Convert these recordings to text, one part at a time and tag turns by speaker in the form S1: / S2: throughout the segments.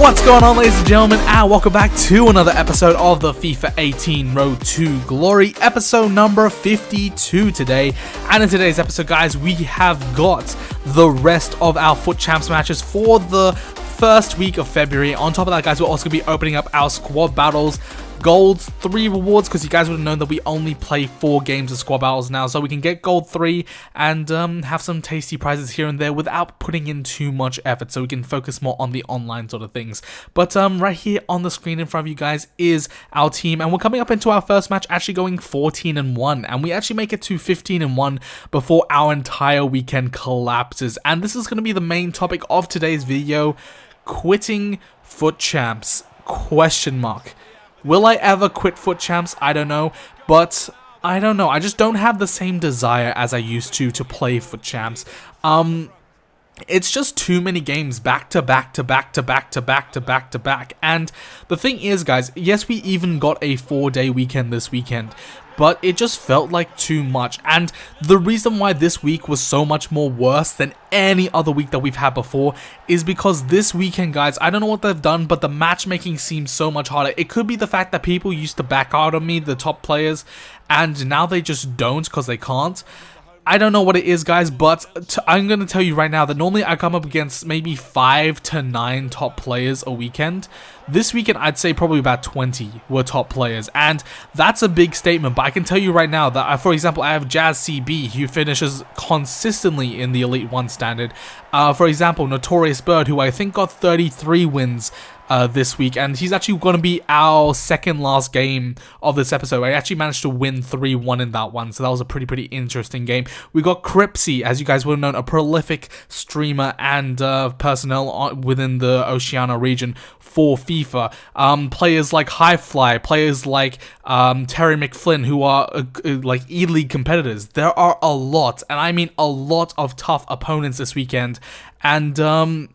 S1: What's going on, ladies and gentlemen, and welcome back to another episode of the FIFA 18 Road to Glory, episode number 52 today. And in today's episode, guys, we have got the rest of our FUT Champs matches for the first week of February. On top of that, guys, we're also going to be opening up our squad battles, gold 3 rewards, because you guys would have known that we only play 4 games of squad battles now, so we can get gold 3 and have some tasty prizes here and there without putting in too much effort, so we can focus more on the online sort of things. But right here on the screen in front of you guys is our team, and we're coming up into our first match actually going 14-1, and we actually make it to 15-1 before our entire weekend collapses. And this is going to be the main topic of today's video: quitting FUT Champs, question mark. Will I ever quit FUT Champs? I don't know, but I don't know. I just don't have the same desire as I used to play FUT Champs. It's just too many games back to back to back to back to back to back to back. And the thing is, guys, yes, we even got a 4-day weekend this weekend, but it just felt like too much. And the reason why this week was so much more worse than any other week that we've had before is because this weekend, guys, I don't know what they've done, but the matchmaking seems so much harder. It could be the fact that people used to back out on me, the top players, and now they just don't because they can't. I don't know what it is, guys, but I'm going to tell you right now that normally I come up against maybe 5 to 9 top players a weekend. This weekend, I'd say probably about 20 were top players, and that's a big statement. But I can tell you right now that, for example, I have Jazz CB, who finishes consistently in the Elite 1 standard. For example, Notorious Bird, who I think got 33 wins this week, and he's actually going to be our second last game of this episode. I actually managed to win 3-1 in that one, so that was a pretty interesting game. We got Cripsy, as you guys would have known, a prolific streamer and personnel within the Oceania region for FIFA. Players like Highfly, players like Terry McFlynn, who are like E-League competitors. There are a lot, and I mean a lot of tough opponents this weekend, and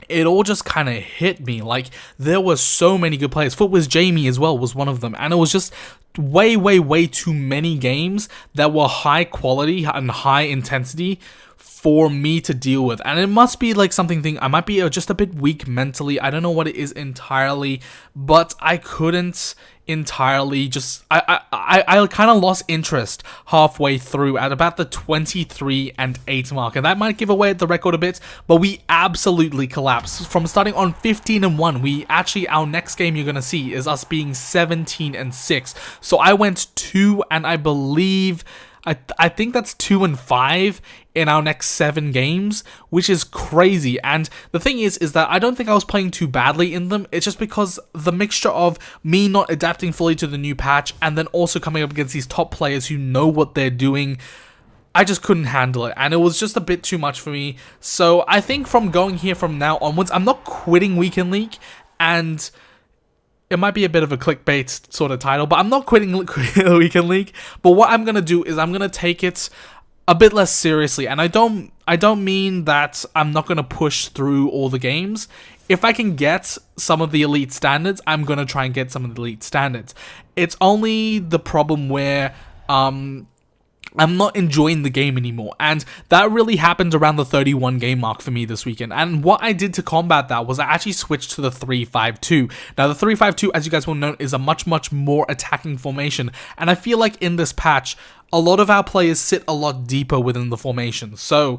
S1: it all just kind of hit me. Like, there were so many good players. FUT was Jamie as well was one of them, and it was just way too many games that were high quality and high intensity for me to deal with. And it must be like something I might be just a bit weak mentally. I don't know what it is entirely, but I couldn't entirely just I kind of lost interest halfway through at about the 23-8 mark, and that might give away the record a bit, but we absolutely collapsed from starting on 15-1. We actually, our next game you're gonna see is us being 17-6. So I went 2, and I believe I think that's 2-5 in our next 7 games, which is crazy. And the thing is that I don't think I was playing too badly in them. It's just because the mixture of me not adapting fully to the new patch and then also coming up against these top players who know what they're doing, I just couldn't handle it, and it was just a bit too much for me. So I think from going here from now onwards, I'm not quitting Weekend League, and it might be a bit of a clickbait sort of title, but I'm not quitting Weekend League. But what I'm gonna do is I'm gonna take it a bit less seriously, and I don't mean that I'm not gonna push through all the games. If I can get some of the elite standards, I'm gonna try and get some of the elite standards. It's only the problem where I'm not enjoying the game anymore, and that really happened around the 31 game mark for me this weekend. And what I did to combat that was I actually switched to the 3-5-2. Now, the 3-5-2, as you guys will know, is a much more attacking formation, and I feel like in this patch, a lot of our players sit a lot deeper within the formation, so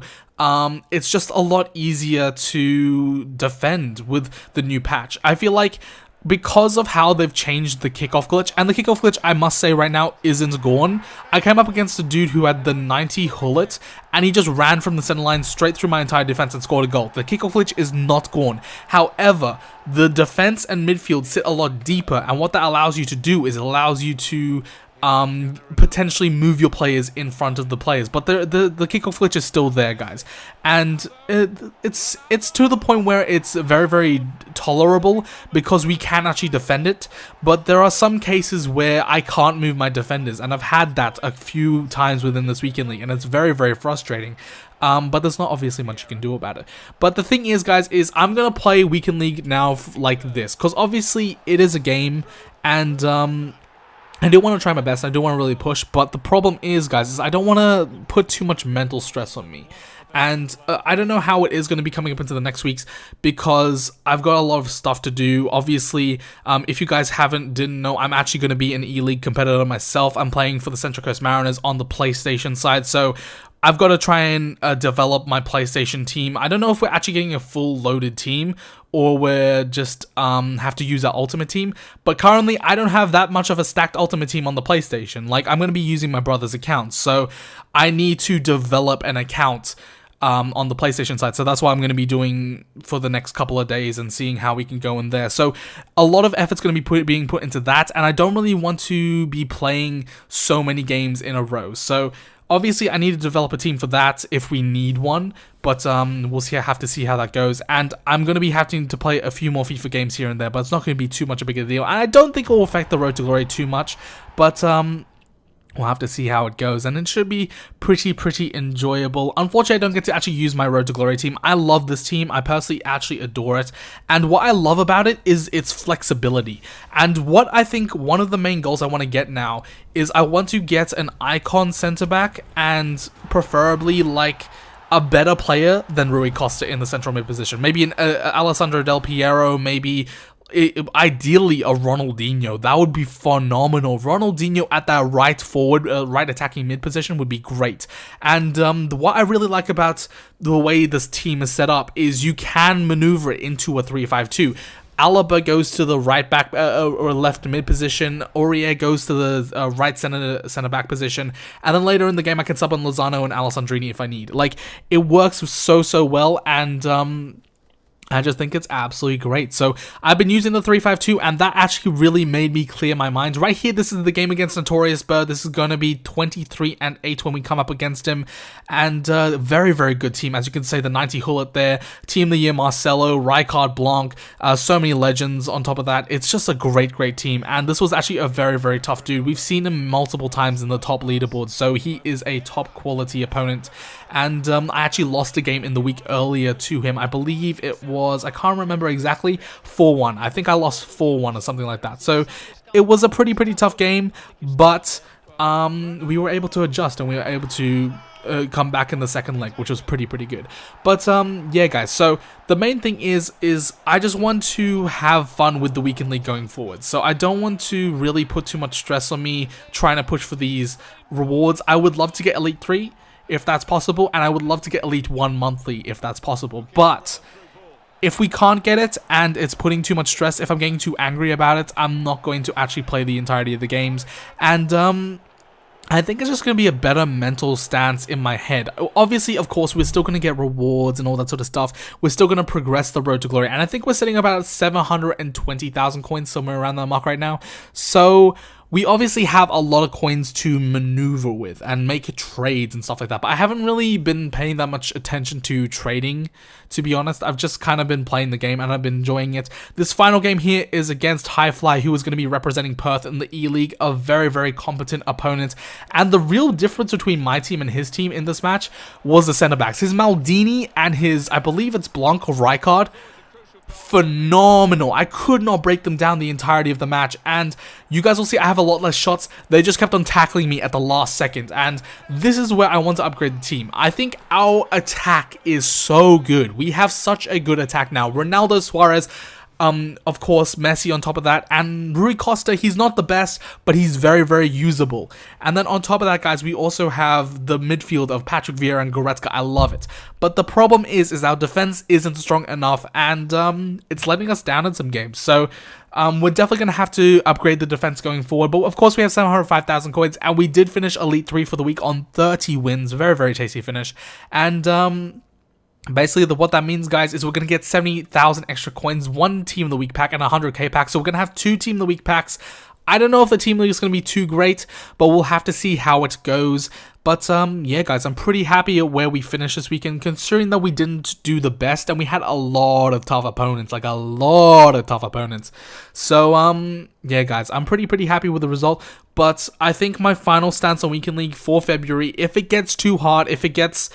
S1: it's just a lot easier to defend with the new patch. I feel like because of how they've changed the Kickoff Glitch, and the Kickoff Glitch, I must say right now, isn't gone. I came up against a dude who had the 90 hullet, and he just ran from the center line straight through my entire defense and scored a goal. The Kickoff Glitch is not gone. However, the defense and midfield sit a lot deeper, and what that allows you to do is it allows you to potentially move your players in front of the players, but the Kickoff Glitch is still there, guys, and it's to the point where it's very tolerable because we can actually defend it. But there are some cases where I can't move my defenders, and I've had that a few times within this Weekend League, and it's very frustrating. But there's not obviously much you can do about it. But the thing is, guys, is I'm gonna play Weekend League now like this, because obviously it is a game, and I do want to try my best. I do want to really push, but the problem is, guys, is I don't want to put too much mental stress on me. And I don't know how it is going to be coming up into the next weeks because I've got a lot of stuff to do. Obviously, if you guys didn't know, I'm actually going to be an E-League competitor myself. I'm playing for the Central Coast Mariners on the PlayStation side, so I've got to try and develop my PlayStation team. I don't know if we're actually getting a full loaded team or we're just have to use our ultimate team. But currently, I don't have that much of a stacked ultimate team on the PlayStation. Like, I'm going to be using my brother's account. So I need to develop an account on the PlayStation side. So that's what I'm going to be doing for the next couple of days and seeing how we can go in there. So a lot of effort's going to be being put into that. And I don't really want to be playing so many games in a row. So obviously, I need to develop a team for that if we need one, but we'll see. I have to see how that goes, and I'm going to be having to play a few more FIFA games here and there, but it's not going to be too much of a big deal, and I don't think it will affect the Road to Glory too much, but we'll have to see how it goes, and it should be pretty enjoyable. Unfortunately, I don't get to actually use my Road to Glory team. I love this team. I personally actually adore it, and what I love about it is its flexibility. And what I think one of the main goals I want to get now is I want to get an icon center back, and preferably like a better player than Rui Costa in the central mid position. Maybe an Alessandro Del Piero, maybe ideally a Ronaldinho. That would be phenomenal. Ronaldinho at that right forward, right attacking mid position would be great. And what I really like about the way this team is set up is you can maneuver it into a 3-5-2. Alaba goes to the right back or left mid position. Aurier goes to the right center back position. And then later in the game, I can sub on Lozano and Alessandrini if I need. Like, it works so well, and I just think it's absolutely great. So I've been using the 3-5-2, and that actually really made me clear my mind. Right here, this is the game against Notorious Bird. This is going to be 23-8 when we come up against him. And very good team. As you can say, the 90 Hullet there. Team of the Year Marcelo, Rijkaard Blanc, so many legends on top of that. It's just a great team. And this was actually a very tough dude. We've seen him multiple times in the top leaderboard. So he is a top quality opponent. And I actually lost a game in the week earlier to him. I believe it was, I can't remember exactly, 4-1. I think I lost 4-1 or something like that. So it was a pretty tough game, but we were able to adjust and we were able to come back in the second leg, which was pretty good. But yeah, guys, so the main thing is I just want to have fun with the weekend league going forward. So I don't want to really put too much stress on me trying to push for these rewards. I would love to get Elite 3 if that's possible, and I would love to get Elite 1 monthly if that's possible. But if we can't get it and it's putting too much stress, if I'm getting too angry about it, I'm not going to actually play the entirety of the games. And I think it's just going to be a better mental stance in my head. Obviously, of course, we're still going to get rewards and all that sort of stuff. We're still going to progress the Road to Glory. And I think we're sitting about 720,000 coins, somewhere around that mark right now. So we obviously have a lot of coins to maneuver with and make trades and stuff like that. But I haven't really been paying that much attention to trading, to be honest. I've just kind of been playing the game and I've been enjoying it. This final game here is against Highfly, who is going to be representing Perth in the E-League, a very competent opponent. And the real difference between my team and his team in this match was the center backs. His Maldini and his, I believe it's Blanc or Rijkaard, phenomenal. I could not break them down the entirety of the match, and you guys will see I have a lot less shots. They just kept on tackling me at the last second, and this is where I want to upgrade the team. I think our attack is so good. We have such a good attack now. Ronaldo, Suarez, of course, Messi on top of that, and Rui Costa, he's not the best, but he's very usable. And then on top of that, guys, we also have the midfield of Patrick Vieira and Goretzka. I love it. But the problem is our defense isn't strong enough, and it's letting us down in some games. So we're definitely going to have to upgrade the defense going forward. But of course, we have 705,000 coins, and we did finish Elite 3 for the week on 30 wins. Very tasty finish. And basically, what that means, guys, is we're going to get 70,000 extra coins, one Team of the Week pack, and a 100k pack. So we're going to have two Team of the Week packs. I don't know if the Team of the Week is going to be too great, but we'll have to see how it goes. But yeah, guys, I'm pretty happy at where we finished this weekend, considering that we didn't do the best, and we had a lot of tough opponents, like a lot of tough opponents. So, yeah, guys, I'm pretty happy with the result. But I think my final stance on Weekend League for February, if it gets too hard, if it gets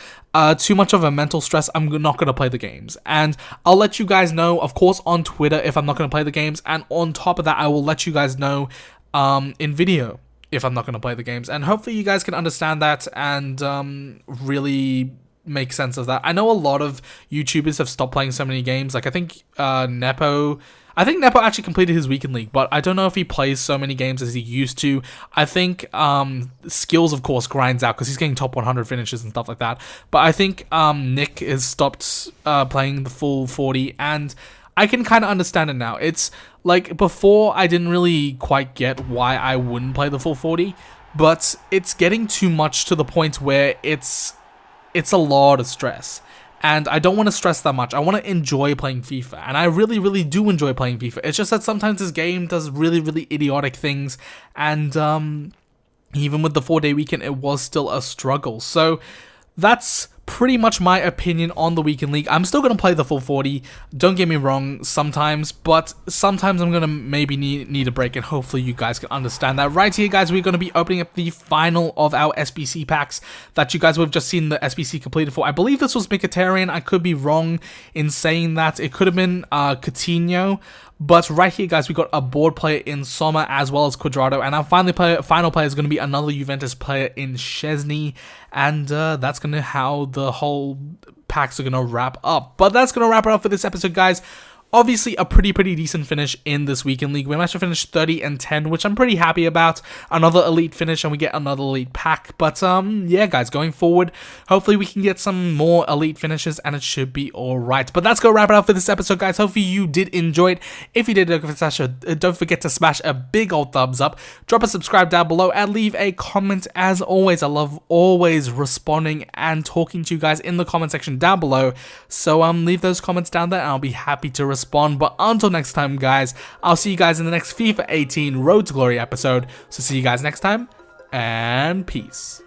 S1: too much of a mental stress, I'm not going to play the games. And I'll let you guys know, of course, on Twitter if I'm not going to play the games. And on top of that, I will let you guys know in video if I'm not going to play the games. And hopefully you guys can understand that and really make sense of that. I know a lot of YouTubers have stopped playing so many games. Like I think Nepo actually completed his weekend league, but I don't know if he plays so many games as he used to. I think Skills, of course, grinds out because he's getting top 100 finishes and stuff like that. But I think Nick has stopped playing the full 40, and I can kind of understand it now. It's like before I didn't really quite get why I wouldn't play the full 40, but it's getting too much to the point where it's a lot of stress. And I don't want to stress that much. I want to enjoy playing FIFA. And I really, really do enjoy playing FIFA. It's just that sometimes this game does really, really idiotic things. And even with the 4-day weekend, it was still a struggle. So that's pretty much my opinion on the weekend league. I'm still going to play the full 40. Don't get me wrong sometimes. But sometimes I'm going to maybe need a break. And hopefully you guys can understand that. Right here, guys, we're going to be opening up the final of our SBC packs that you guys would have just seen the SBC completed for. I believe this was Mkhitaryan. I could be wrong in saying that. It could have been Coutinho. But right here, guys, we got a board player in Sommer as well as Quadrado. And our final player is going to be another Juventus player in Szczesny. And that's going to how the whole packs are going to wrap up. But that's going to wrap it up for this episode, guys. Obviously, a pretty decent finish in this weekend league. We managed to finish 30-10, which I'm pretty happy about. Another elite finish, and we get another elite pack. But, yeah, guys, going forward, hopefully we can get some more elite finishes, and it should be alright. But that's going to wrap it up for this episode, guys. Hopefully you did enjoy it. If you did, don't forget to smash a big old thumbs up. Drop a subscribe down below, and leave a comment. As always, I love always responding and talking to you guys in the comment section down below. So, leave those comments down there, and I'll be happy to respond. But until next time, guys, I'll see you guys in the next FIFA 18 Road to Glory episode. So see you guys next time, and peace.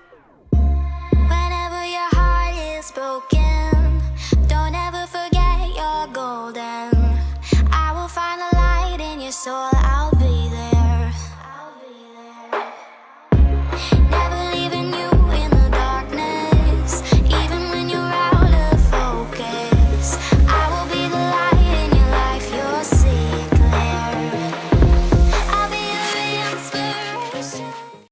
S2: Whenever your heart is broken, don't ever forget you're golden. I will find a light in your soul.